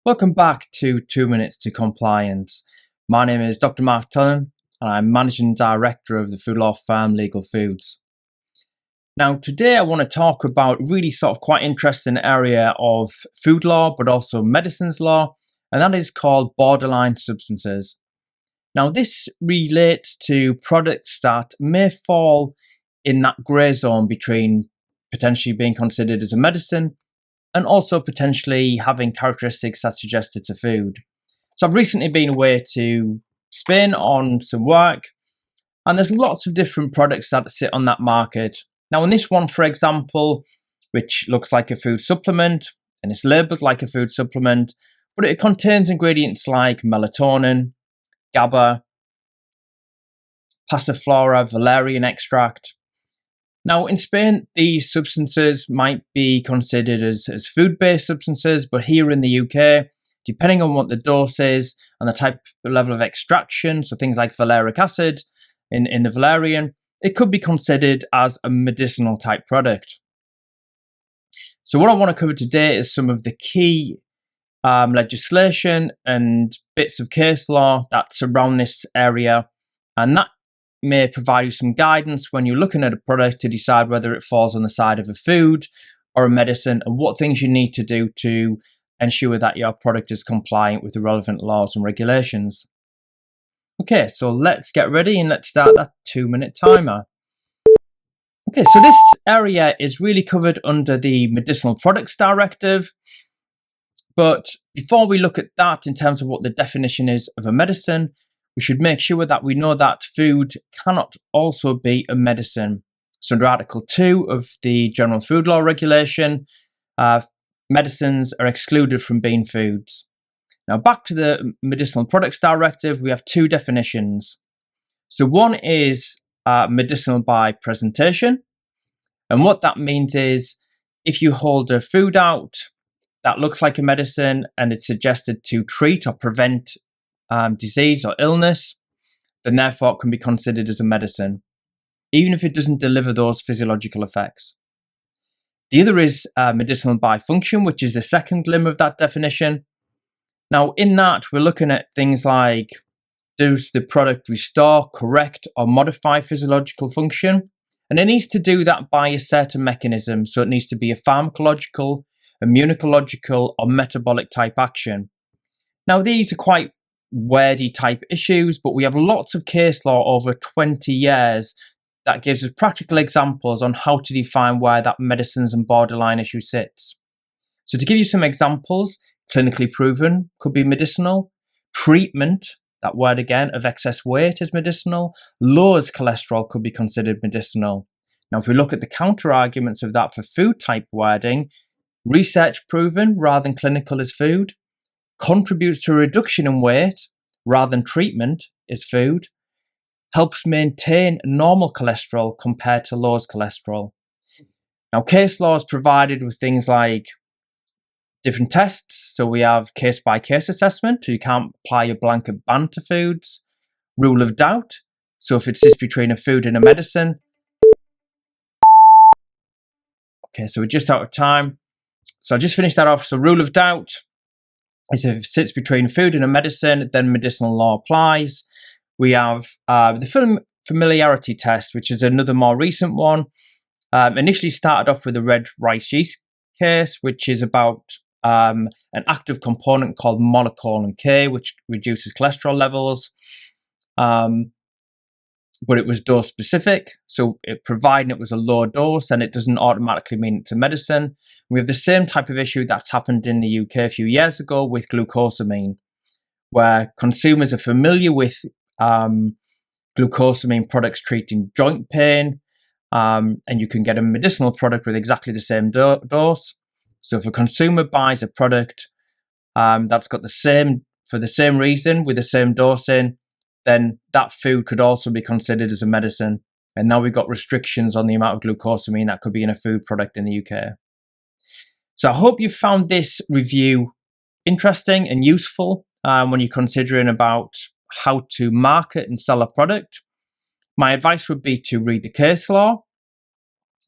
Welcome back to 2 Minutes to Compliance. My name is Dr. Mark Tullen and I'm Managing Director of the food law firm Legal Foods. Now today I want to talk about really sort of quite interesting area of food law but also medicines law, and that is called borderline substances. Now this relates to products that may fall in that grey zone between potentially being considered as a medicine and also potentially having characteristics that suggest it's a food. So I've recently been away to Spain on some work, and there's lots of different products that sit on that market. Now in this one, for example, which looks like a food supplement, and it's labelled like a food supplement, but it contains ingredients like melatonin, GABA, passiflora, valerian extract. Now, in Spain, these substances might be considered as food-based substances, but here in the UK, depending on what the dose is and the type of level of extraction, so things like valeric acid in the valerian, it could be considered as a medicinal type product. So what I want to cover today is some of the key legislation and bits of case law that surround this area, and that may provide you some guidance when you're looking at a product to decide whether it falls on the side of a food or a medicine, and what things you need to do to ensure that your product is compliant with the relevant laws and regulations. Okay, so let's get ready and let's start that 2-minute timer. Okay, so this area is really covered under the Medicinal Products Directive, but before we look at that in terms of what the definition is of a medicine, we should make sure that we know that food cannot also be a medicine. So under Article 2 of the General Food Law Regulation, medicines are excluded from being foods. Now back to the Medicinal Products Directive, we have two definitions. So one is medicinal by presentation, and what that means is if you hold a food out that looks like a medicine and it's suggested to treat or prevent disease or illness, then therefore it can be considered as a medicine, even if it doesn't deliver those physiological effects. The other is medicinal by function, which is the second limb of that definition. Now in that, we're looking at things like, does the product restore, correct, or modify physiological function? And it needs to do that by a certain mechanism. So it needs to be a pharmacological, immunological, or metabolic type action. Now these are quite wordy type issues, but we have lots of case law over 20 years that gives us practical examples on how to define where that medicines and borderline issue sits. So to give you some examples, clinically proven could be medicinal, treatment, that word again, of excess weight is medicinal, lowers cholesterol could be considered medicinal. Now if we look at the counter arguments of that for food type wording, research proven rather than clinical is food, contributes to a reduction in weight rather than treatment is food, helps maintain normal cholesterol compared to lowers cholesterol. Now case law is provided with things like different tests. So we have case by case assessment, so you can't apply a blanket ban to foods. Rule of doubt, so if it sits between a food and a medicine. Okay, so we're just out of time. So I'll just finish that off. So rule of doubt is if it sits between food and a medicine, then medicinal law applies. We have the familiarity test, which is another more recent one. Initially started off with the red rice yeast case, which is about an active component called monocolin K, which reduces cholesterol levels. But it was dose specific, so providing it was a low dose, and it doesn't automatically mean it's a medicine. We have the same type of issue that's happened in the UK a few years ago with glucosamine, where consumers are familiar with glucosamine products treating joint pain, and you can get a medicinal product with exactly the same dose. So if a consumer buys a product that's got the same, for the same reason, with the same dosing, then that food could also be considered as a medicine. And now we've got restrictions on the amount of glucosamine that could be in a food product in the UK. So I hope you found this review interesting and useful when you're considering about how to market and sell a product. My advice would be to read the case law,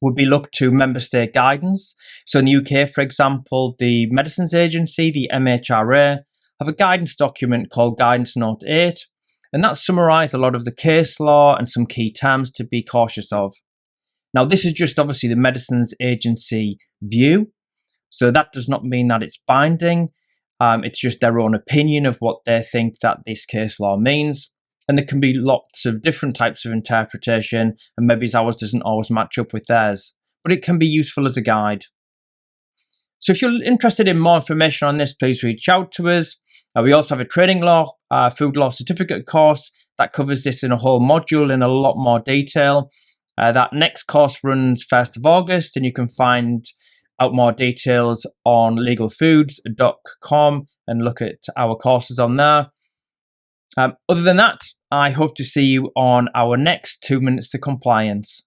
would be looked to member state guidance. So in the UK, for example, the Medicines Agency, the MHRA, have a guidance document called Guidance Note 8, and that summarised a lot of the case law and some key terms to be cautious of. Now, this is just obviously the Medicines Agency view, so that does not mean that it's binding. It's just their own opinion of what they think that this case law means. And there can be lots of different types of interpretation, and maybe ours doesn't always match up with theirs, but it can be useful as a guide. So if you're interested in more information on this, please reach out to us. We also have a trading law, food law certificate course that covers this in a whole module in a lot more detail. That next course runs 1st of August, and you can find out more details on legalfoods.com and look at our courses on there. Other than that, I hope to see you on our next 2 Minutes to Compliance.